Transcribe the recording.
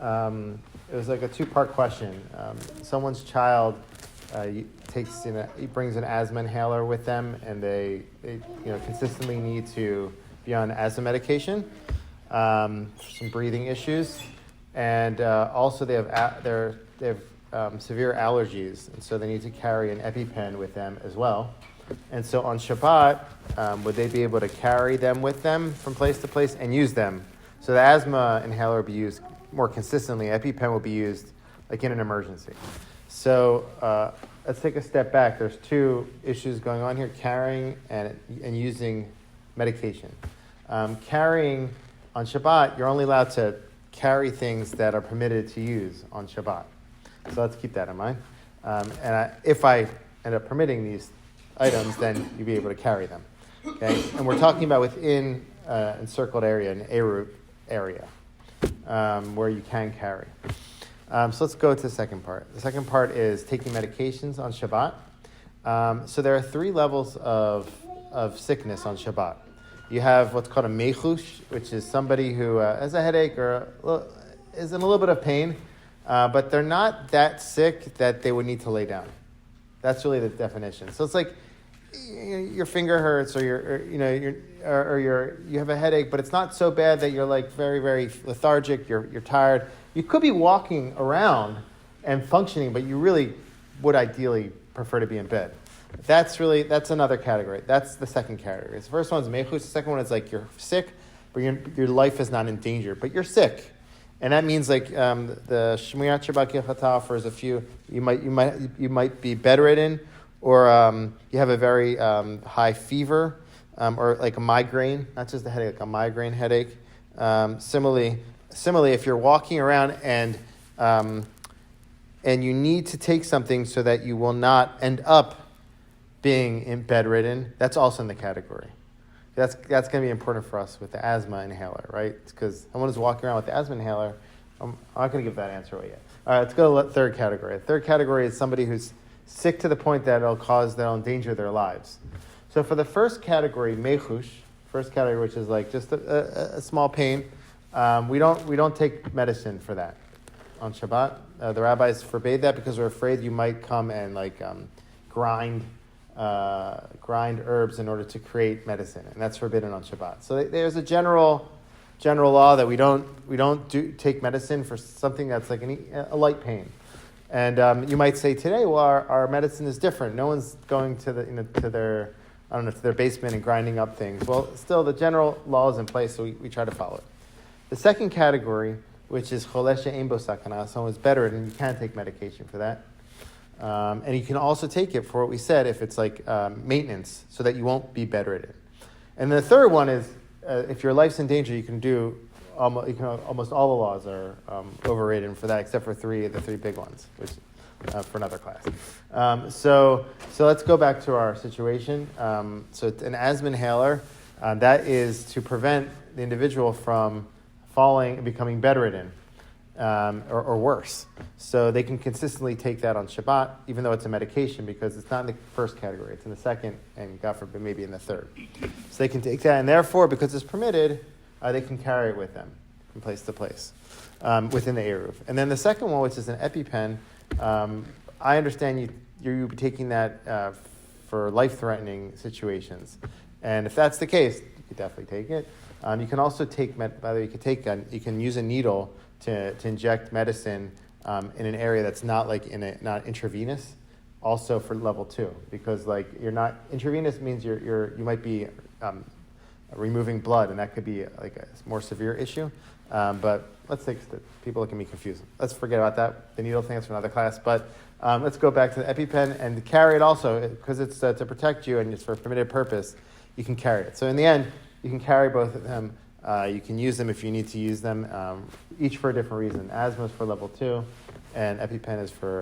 it was like a two-part question. Someone's child he brings an asthma inhaler with them, and they consistently need to be on asthma medication for some breathing issues, and also they have severe allergies, and so they need to carry an EpiPen with them as well. And so on Shabbat, would they be able to carry them with them from place to place and use them? So the asthma inhaler will be used more consistently. EpiPen will be used like in an emergency. So let's take a step back. There's two issues going on here: carrying and using medication. Carrying on Shabbat, you're only allowed to carry things that are permitted to use on Shabbat. So let's keep that in mind. If I end up permitting these items, then you'll be able to carry them. Okay, and we're talking about within encircled area, an Eruv area, where you can carry. So let's go to the second part. The second part is taking medications on Shabbat. So there are three levels of sickness on Shabbat. You have what's called a mechush, which is somebody who has a headache or is in a little bit of pain, but they're not that sick that they would need to lay down. That's really the definition. So it's like your finger hurts, or you have a headache, but it's not so bad that you're like very, very lethargic. You're tired. You could be walking around and functioning, but you really would ideally prefer to be in bed. That's another category. That's the second category. The first one is mechus. The second one is like you're sick, but your life is not in danger, but you're sick. And that means like the Shmirat Shabbat Kehilchata offers a few. You might be bedridden, or you have a very high fever, or like a migraine, not just a headache, like a migraine headache. Similarly, if you're walking around and you need to take something so that you will not end up being bedridden, that's also in the category. That's going to be important for us with the asthma inhaler, right? Because someone who's walking around with the asthma inhaler, I'm not going to give that answer away yet. All right, let's go to the third category. The third category is somebody who's sick to the point that that'll endanger their lives. So for the first category, mechush, which is like just a small pain, we don't take medicine for that on Shabbat. The rabbis forbade that because we're afraid you might come and grind herbs in order to create medicine, and that's forbidden on Shabbat. So there's a general law that we don't take medicine for something that's like a light pain. And you might say today, well, our medicine is different. No one's going to their basement and grinding up things. Well, still the general law is in place, so we try to follow it. The second category, which is cholesh she'ein bo sakana, someone who's better, and you can take medication for that. And you can also take it for what we said if it's like maintenance, so that you won't be bedridden. And the third one is if your life's in danger, you can do almost all the laws are overrated for that, except for the three big ones, which for another class. So let's go back to our situation. So an asthma inhaler, that is to prevent the individual from falling and becoming bedridden. Or worse. So they can consistently take that on Shabbat, even though it's a medication, because it's not in the first category. It's in the second, and God forbid, maybe in the third. So they can take that, and therefore, because it's permitted, they can carry it with them from place to place within the Eruv. And then the second one, which is an EpiPen, I understand you'll be taking that for life-threatening situations. And if that's the case, you could definitely take it. You can also take, you can use a needle to inject medicine in an area that's not not intravenous, also for level 2, because you're not intravenous means you might be removing blood, and that could be like a more severe issue. But people can be confused. Let's forget about that. The needle thing is for another class. But let's go back to the EpiPen and carry it also, because it's to protect you and it's for a permitted purpose. You can carry it. So in the end, you can carry both of them. You can use them if you need to use them, each for a different reason. Asthma is for level 2, and EpiPen is for